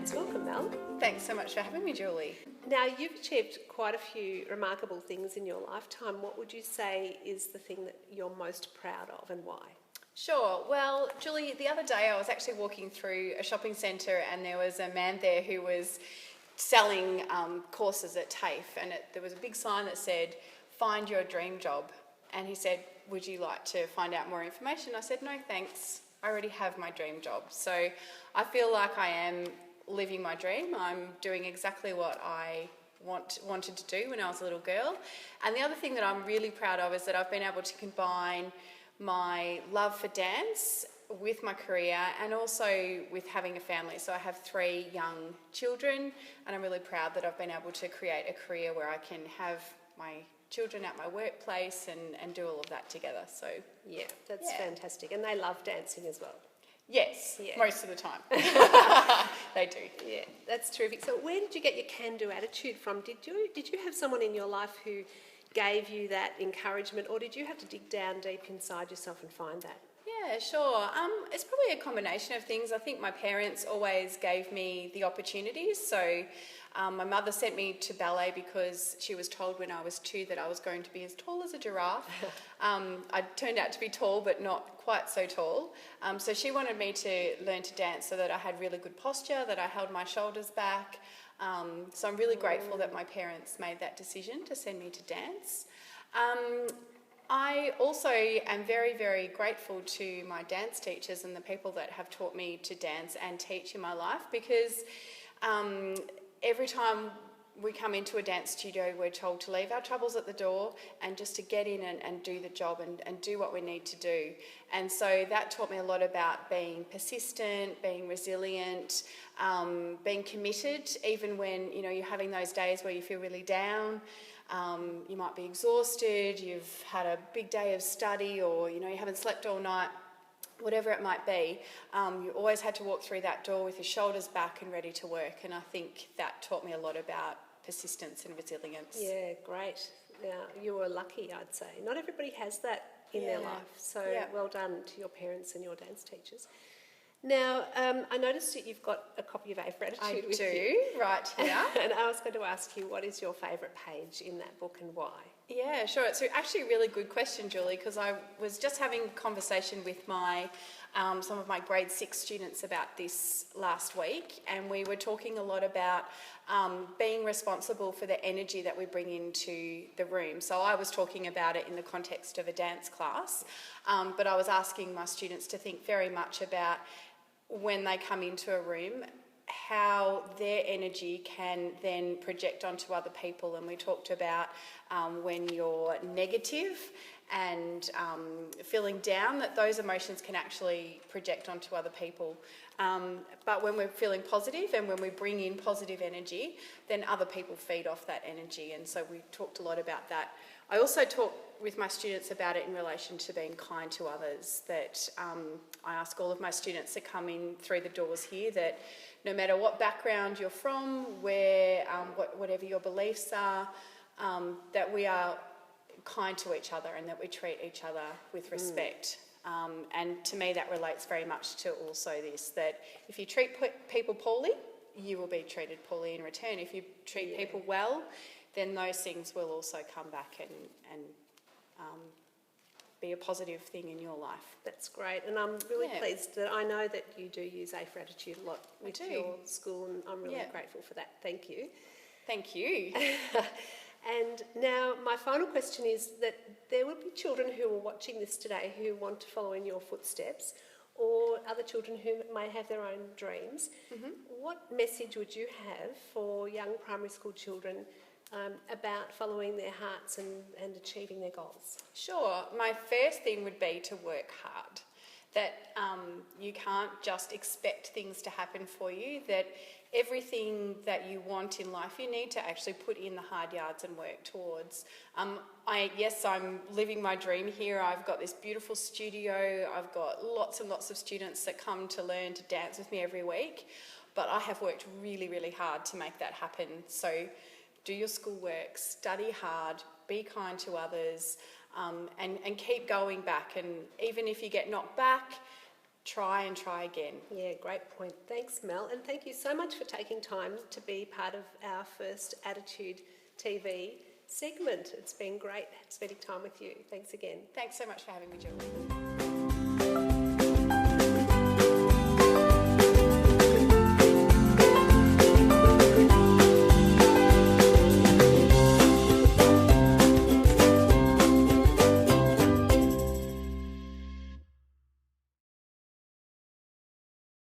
Dance. Welcome, Mel. Thanks so much for having me, Julie. Now, you've achieved quite a few remarkable things in your lifetime. What would you say is the thing that you're most proud of and why? Sure. Well, Julie, the other day I was actually walking through a shopping centre and there was a man there who was selling courses at TAFE, and there was a big sign that said, "Find your dream job." And he said, "Would you like to find out more information?" I said, "No, thanks. I already have my dream job." So I feel like I am living my dream. I'm doing exactly what I wanted to do when I was a little girl. And the other thing that I'm really proud of is that I've been able to combine my love for dance with my career and also with having a family. So I have 3 young children, and I'm really proud that I've been able to create a career where I can have my children at my workplace and do all of that together. So yeah, that's fantastic. And they love dancing as well. Yes, most of the time. They do. Yeah, that's terrific. So where did you get your can-do attitude from? Did you have someone in your life who gave you that encouragement, or did you have to dig down deep inside yourself and find that? Yeah, sure. It's probably a combination of things. I think my parents always gave me the opportunities. So my mother sent me to ballet because she was told when I was 2 that I was going to be as tall as a giraffe. I turned out to be tall, but not quite so tall. So she wanted me to learn to dance so that I had really good posture, that I held my shoulders back. So I'm really grateful that my parents made that decision to send me to dance. I also am very, very grateful to my dance teachers and the people that have taught me to dance and teach in my life, because every time we come into a dance studio, we're told to leave our troubles at the door and just to get in and do the job and do what we need to do. And so that taught me a lot about being persistent, being resilient, being committed, even when you're having those days where you feel really down. You might be exhausted, you've had a big day of study, or you haven't slept all night, whatever it might be. You always had to walk through that door with your shoulders back and ready to work, and I think that taught me a lot about persistence and resilience. Yeah, great. Now, you were lucky, I'd say. Not everybody has that in their life, so well done to your parents and your dance teachers. Now, I noticed that you've got a copy of A for Attitude with you. I do, right here. And I was going to ask you, what is your favourite page in that book and why? Yeah, sure. It's actually a really good question, Julie, because I was just having a conversation with some of my grade 6 students about this last week, and we were talking a lot about being responsible for the energy that we bring into the room. So I was talking about it in the context of a dance class, but I was asking my students to think very much about when they come into a room, how their energy can then project onto other people. And we talked about when you're negative and feeling down, that those emotions can actually project onto other people. But when we're feeling positive and when we bring in positive energy, then other people feed off that energy. And so we talked a lot about that. I also talked with my students about it in relation to being kind to others, that I ask all of my students that come in through the doors here that no matter what background you're from, whatever your beliefs are, that we are kind to each other and that we treat each other with respect. And to me that relates very much to also this, that if you treat people poorly, you will be treated poorly in return. If you treat people well, then those things will also come back and be a positive thing in your life. That's great, and I'm really pleased that I know that you do use A for Attitude a lot with your school, and I'm really grateful for that. Thank you. Thank you. And now my final question is that there will be children who are watching this today who want to follow in your footsteps, or other children who may have their own dreams. Mm-hmm. What message would you have for young primary school children about following their hearts and achieving their goals? Sure. My first thing would be to work hard. That you can't just expect things to happen for you, that everything that you want in life, you need to actually put in the hard yards and work towards. I'm living my dream here. I've got this beautiful studio. I've got lots and lots of students that come to learn to dance with me every week, but I have worked really, really hard to make that happen. So do your schoolwork, study hard, be kind to others, and keep going back. And even if you get knocked back, try and try again. Yeah, great point. Thanks, Mel. And thank you so much for taking time to be part of our first Attitude TV segment. It's been great spending time with you. Thanks again. Thanks so much for having me, Julie.